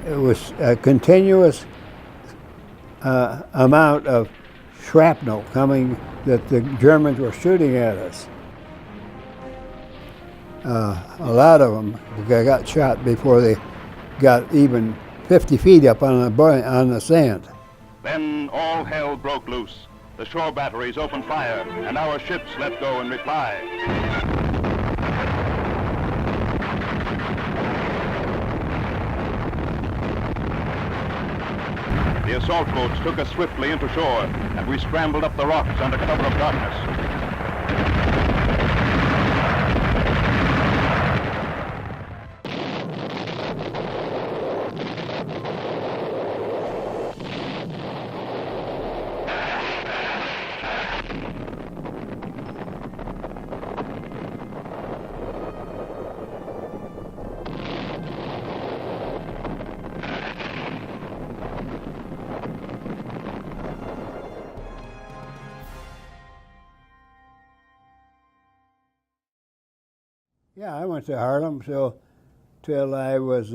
it was a continuous amount of shrapnel coming that the Germans were shooting at us. A lot of them got shot before they got even 50 feet up on the sand. Then all hell broke loose. The shore batteries opened fire, and our ships let go in reply. The assault boats took us swiftly into shore, and we scrambled up the rocks under cover of darkness. Yeah, I went to Harlem till I was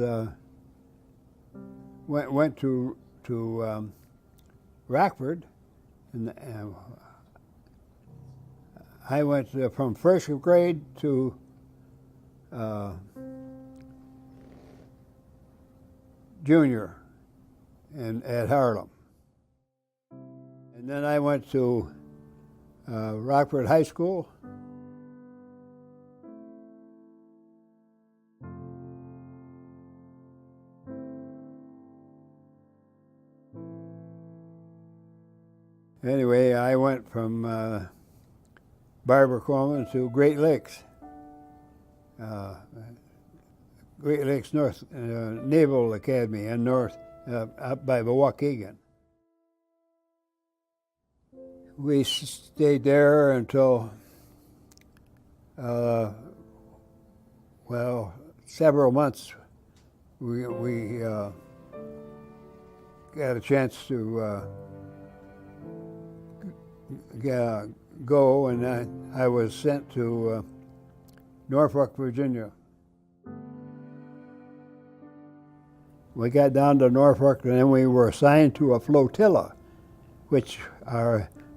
went to Rockford, and I went from first grade to junior at Harlem, and then I went to Rockford High School. Anyway, I went from Barber Coleman to Great Lakes. Great Lakes North Naval Academy and north up by Waukegan. We stayed there until several months. We got a chance to go, and I was sent to Norfolk, Virginia. We got down to Norfolk, and then we were assigned to a flotilla, which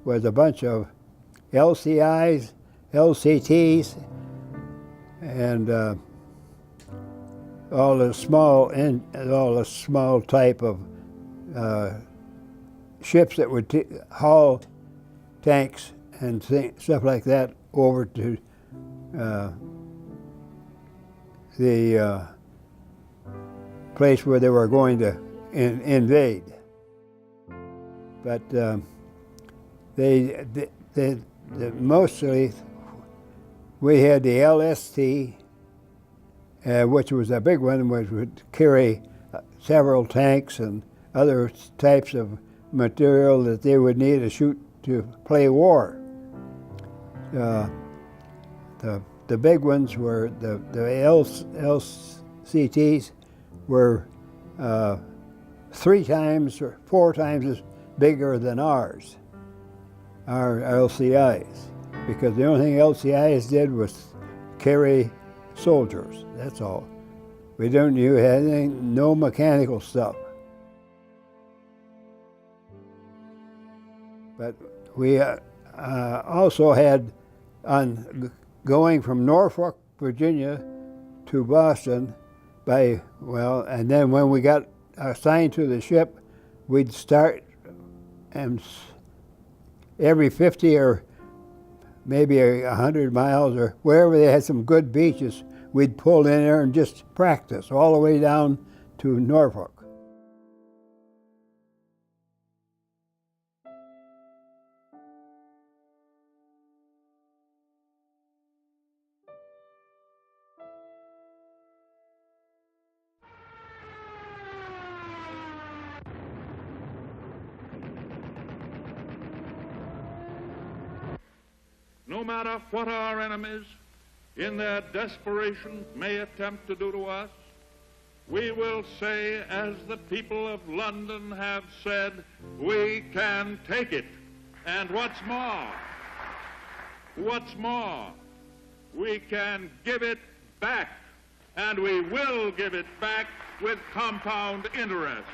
was a bunch of LCIs, LCTs, and all the small type of ships that would haul tanks and stuff like that over to the place where they were going to invade. But they mostly, we had the LST, which was a big one, which would carry several tanks and other types of material that they would need to shoot to play war. The big ones were the LCTs were 3 times or 4 times as bigger than our LCIs, because the only thing LCIs did was carry soldiers. That's all. We don't use anything, no mechanical stuff. But we also had, on going from Norfolk, Virginia to Boston, and then when we got assigned to the ship, we'd start, and every 50 or maybe 100 miles or wherever they had some good beaches, we'd pull in there and just practice all the way down to Norfolk. No matter what our enemies, in their desperation, may attempt to do to us, we will say, as the people of London have said, we can take it. And what's more, we can give it back, and we will give it back with compound interest.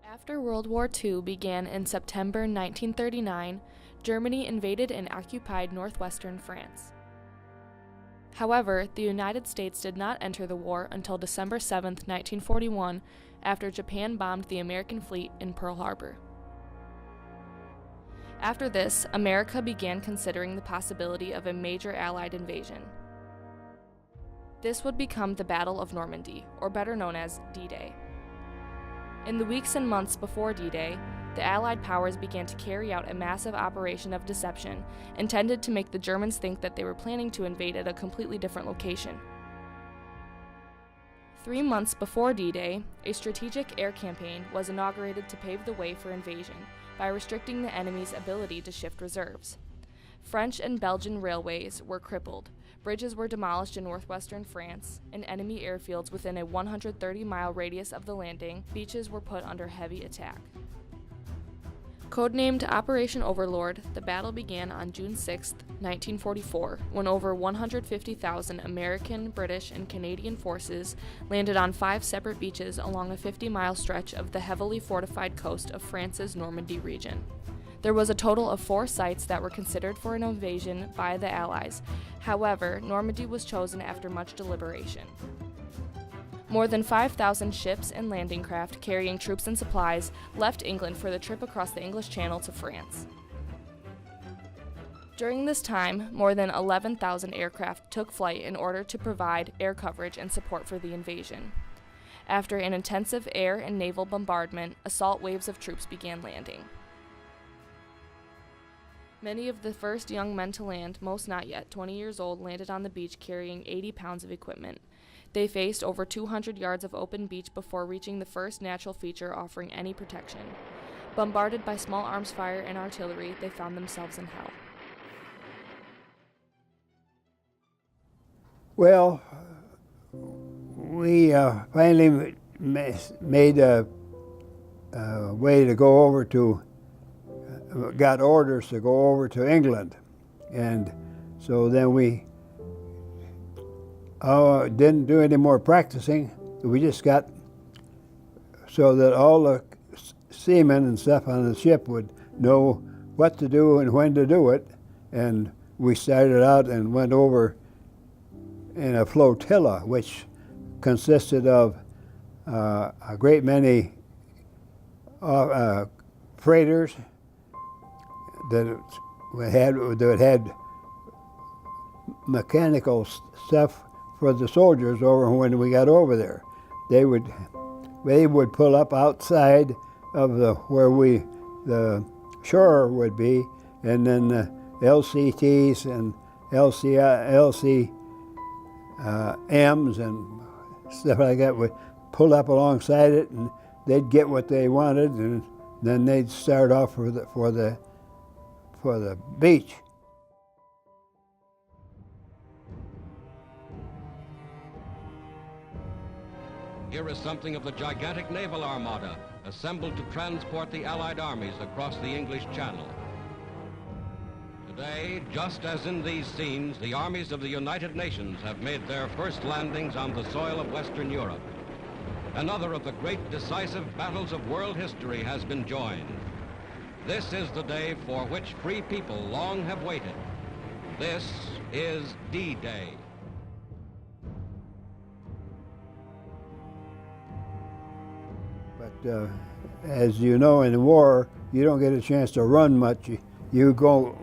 After World War II began in September 1939, Germany invaded and occupied northwestern France. However, the United States did not enter the war until December 7, 1941, after Japan bombed the American fleet in Pearl Harbor. After this, America began considering the possibility of a major Allied invasion. This would become the Battle of Normandy, or better known as D-Day. In the weeks and months before D-Day, the Allied powers began to carry out a massive operation of deception intended to make the Germans think that they were planning to invade at a completely different location. 3 months before D-Day, a strategic air campaign was inaugurated to pave the way for invasion by restricting the enemy's ability to shift reserves. French and Belgian railways were crippled, bridges were demolished in northwestern France, and enemy airfields within a 130-mile radius of the landing beaches were put under heavy attack. Codenamed Operation Overlord, the battle began on June 6, 1944, when over 150,000 American, British, and Canadian forces landed on 5 separate beaches along a 50-mile stretch of the heavily fortified coast of France's Normandy region. There was a total of 4 sites that were considered for an invasion by the Allies. However, Normandy was chosen after much deliberation. More than 5,000 ships and landing craft carrying troops and supplies left England for the trip across the English Channel to France. During this time, more than 11,000 aircraft took flight in order to provide air coverage and support for the invasion. After an intensive air and naval bombardment, assault waves of troops began landing. Many of the first young men to land, most not yet 20 years old, landed on the beach carrying 80 pounds of equipment. They faced over 200 yards of open beach before reaching the first natural feature offering any protection. Bombarded by small arms fire and artillery, they found themselves in hell. Well, we finally made a way to go over to got orders to go over to England, and so then we didn't do any more practicing. We just got so that all the seamen and stuff on the ship would know what to do and when to do it, and we started out and went over in a flotilla, which consisted of a great many freighters that had mechanical stuff for the soldiers over when we got over there. They would pull up outside of where the shore would be, and then the LCTs and LCMs and stuff like that would pull up alongside it, and they'd get what they wanted, and then they'd start off for the beach. Here is something of the gigantic naval armada assembled to transport the Allied armies across the English Channel. Today, just as in these scenes, the armies of the United Nations have made their first landings on the soil of Western Europe. Another of the great decisive battles of world history has been joined. This is the day for which free people long have waited. This is D-Day. But as you know, in the war, you don't get a chance to run much. You go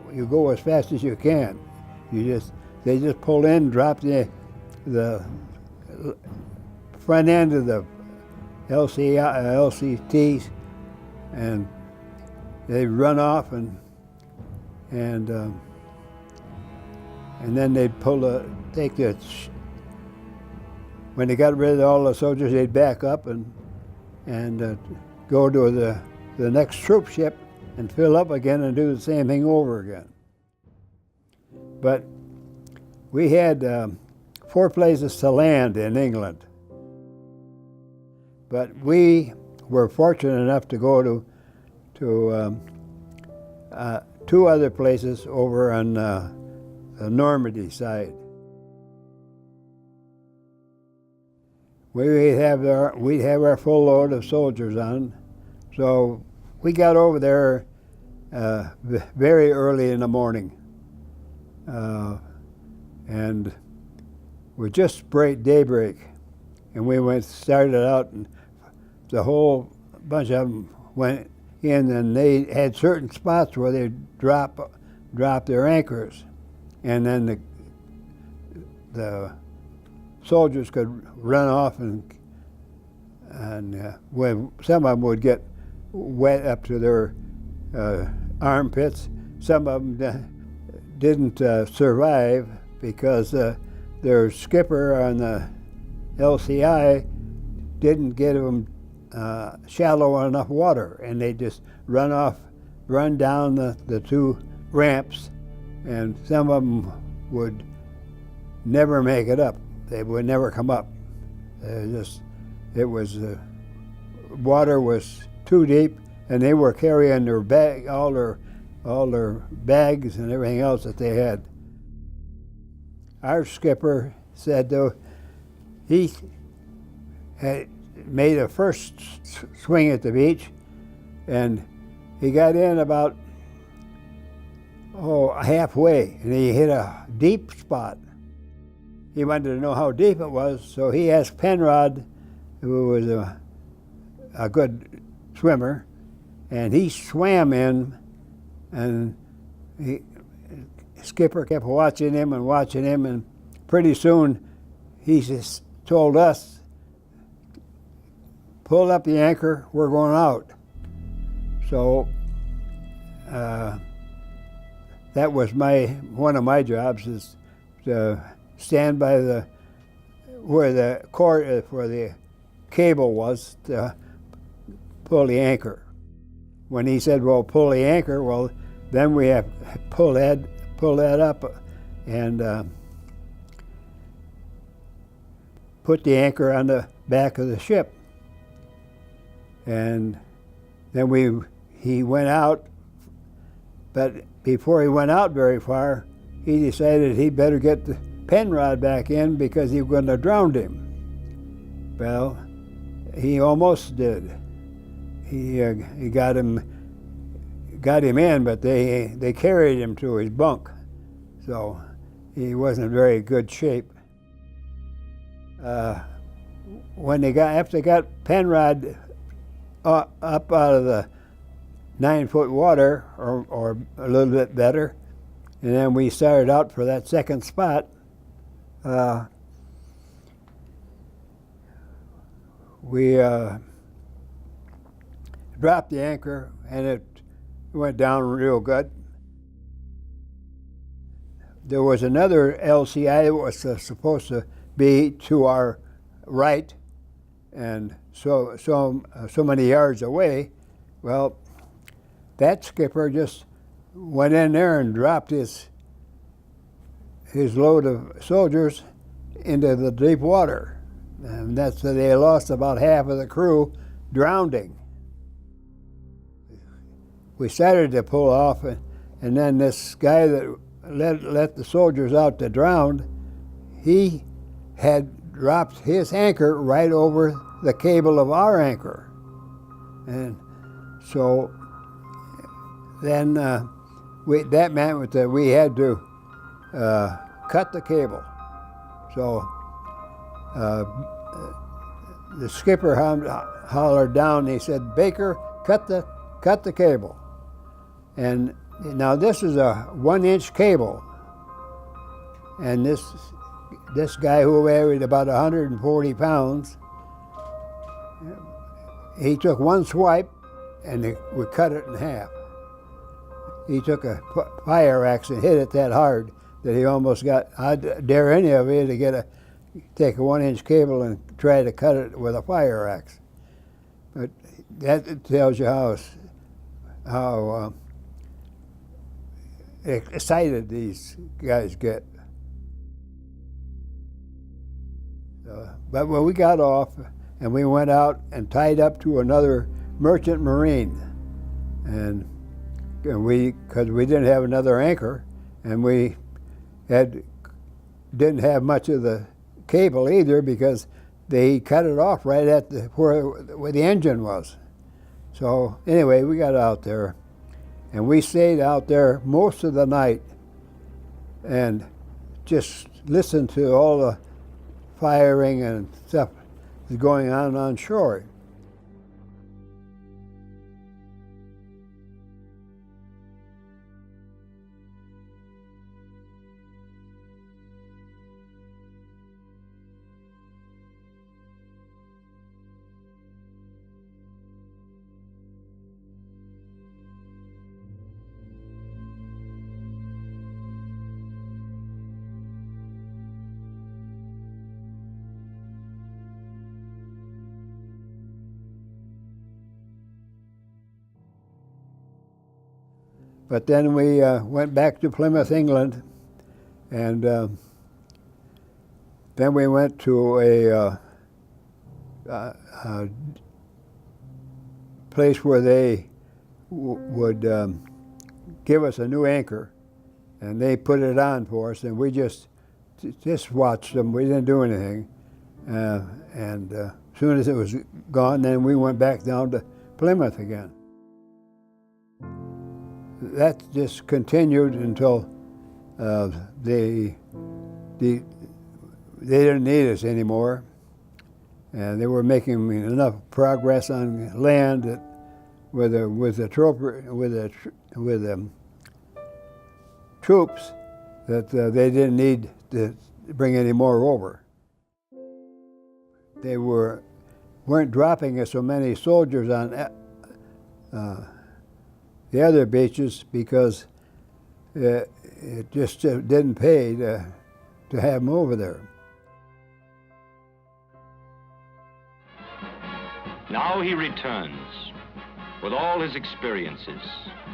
as fast as you can. They just pull in, drop the front end of the LCTs, and they run off, and then they'd when they got rid of all the soldiers, they'd back up and go to the next troop ship and fill up again and do the same thing over again. But we had 4 places to land in England. But we were fortunate enough to go to 2 other places over on the Normandy side. We'd have our full load of soldiers on, so we got over there very early in the morning, and we just daybreak, and we started out, and the whole bunch of them went in, and they had certain spots where they drop their anchors, and then the soldiers could run off, and when some of them would get wet up to their armpits, some of them didn't survive because their skipper on the LCI didn't get them shallow enough water, and they just run down the 2 ramps, and some of them would never make it up. They would never come up. Water was too deep, and they were carrying their all their bags and everything else that they had. Our skipper said, though, he had made a first swing at the beach, and he got in about halfway, and he hit a deep spot. He wanted to know how deep it was, so he asked Penrod, who was a good swimmer, and he swam in, and skipper kept watching him, and pretty soon he just told us, "Pull up the anchor, we're going out." So that was one of my jobs, is to stand by where the cable was to pull the anchor. When he said, "Well, pull the anchor," well, then we have to pull that up and put the anchor on the back of the ship. And then he went out, but before he went out very far, he decided he'd better get the Penrod back in because he was going to drown him. Well, he almost did. He got him in, but they carried him to his bunk, so he wasn't in very good shape. After they got Penrod up out of the 9-foot water, or a little bit better, and then we started out for that second spot, we dropped the anchor, and it went down real good. There was another LCI that was supposed to be to our right, and so many yards away. Well, that skipper just went in there and dropped his load of soldiers into the deep water, and they lost about half of the crew drowning. We started to pull off, and then this guy that let the soldiers out to drown, he had dropped his anchor right over the cable of our anchor. And so then that meant that we had to cut the cable. So the skipper hollered down, he said, "Baker, cut the cable." And now this is a 1-inch cable, and this guy who weighed about 140 pounds, he took one swipe and we cut it in half. He took a fire axe and hit it that hard that he almost got. I'd dare any of you to take a 1-inch cable and try to cut it with a fire axe. But that tells you how excited these guys get. But when we got off and we went out and tied up to another merchant marine, and because we didn't have another anchor, and we didn't have much of the cable either, because they cut it off right at where the engine was. So anyway, we got out there, and we stayed out there most of the night and just listened to all the firing and stuff that's going on shore. But then we went back to Plymouth, England, and then we went to a place where they would give us a new anchor, and they put it on for us, and we just watched them. We didn't do anything, and as soon as it was gone, then we went back down to Plymouth again. That just continued until they didn't need us anymore, and they were making enough progress on land that with the troops that they didn't need to bring any more over. They weren't dropping so many soldiers on the other beaches because it just didn't pay to have them over there. Now he returns with all his experiences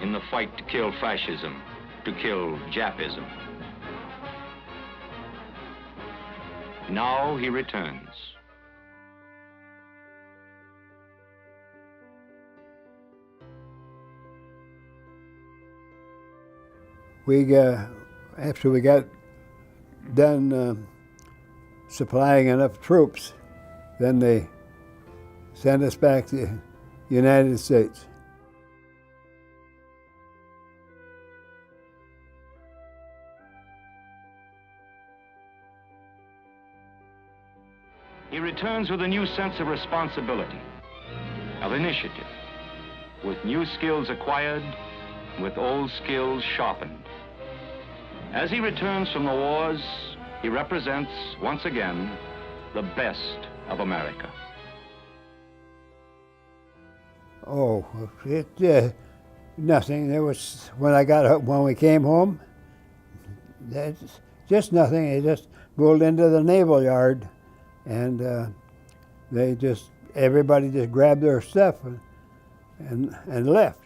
in the fight to kill fascism, to kill Japism. Now he returns. After we got done supplying enough troops, then they sent us back to the United States. He returns with a new sense of responsibility, of initiative, with new skills acquired, with old skills sharpened. As he returns from the wars, he represents, once again, the best of America. Oh, nothing. There was, when we came home, just nothing. They just rolled into the naval yard, and everybody just grabbed their stuff and left.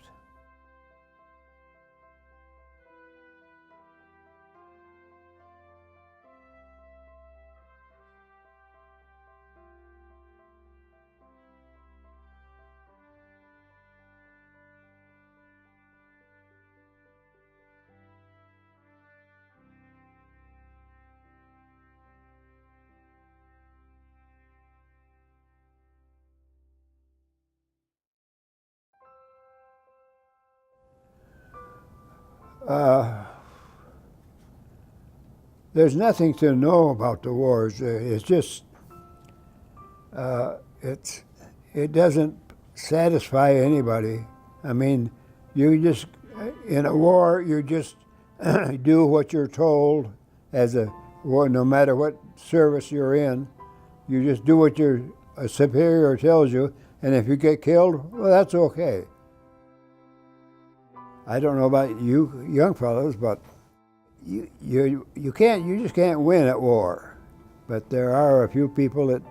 There's nothing to know about the wars. It's just, it doesn't satisfy anybody. I mean, you just, in a war, you just do what you're told as a war, no matter what service you're in. You just do what your superior tells you, and if you get killed, well, that's okay. I don't know about you young fellows, but you just can't win at war. But there are a few people that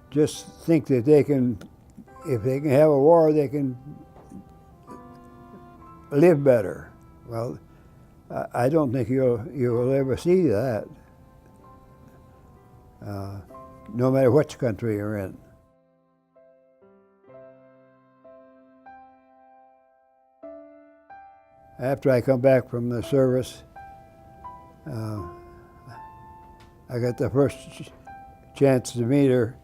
just think that they can, if they can have a war, they can live better. Well, I don't think you'll ever see that. no matter which country you're in. After I come back from the service, I got the first chance to meet her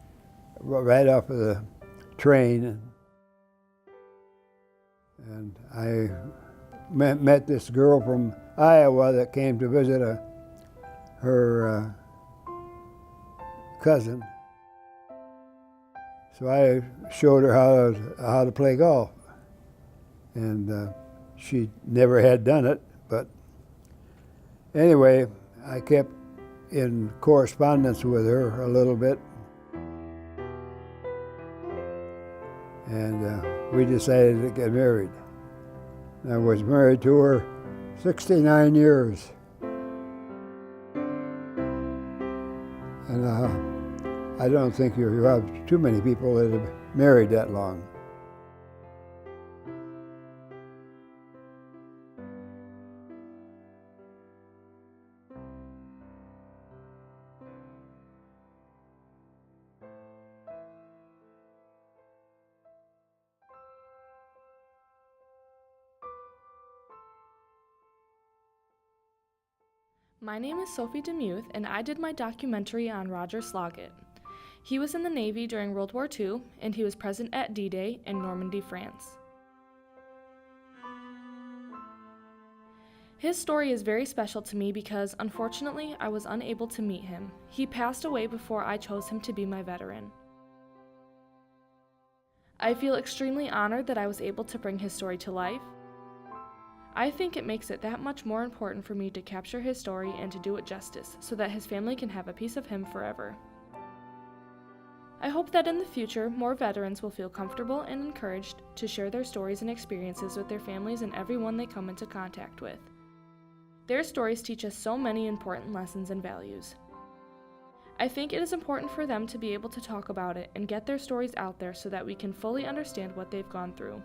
right off of the train. And I met this girl from Iowa that came to visit her cousin. So I showed her how to play golf. And she never had done it, but anyway, I kept in correspondence with her a little bit. And we decided to get married. I was married to her 69 years. And I don't think you have too many people that have married that long. My name is Sophie DeMuth, and I did my documentary on Roger Sloggett. He was in the Navy during World War II, and he was present at D-Day in Normandy, France. His story is very special to me because, unfortunately, I was unable to meet him. He passed away before I chose him to be my veteran. I feel extremely honored that I was able to bring his story to life. I think it makes it that much more important for me to capture his story and to do it justice, so that his family can have a piece of him forever. I hope that in the future, more veterans will feel comfortable and encouraged to share their stories and experiences with their families and everyone they come into contact with. Their stories teach us so many important lessons and values. I think it is important for them to be able to talk about it and get their stories out there so that we can fully understand what they've gone through.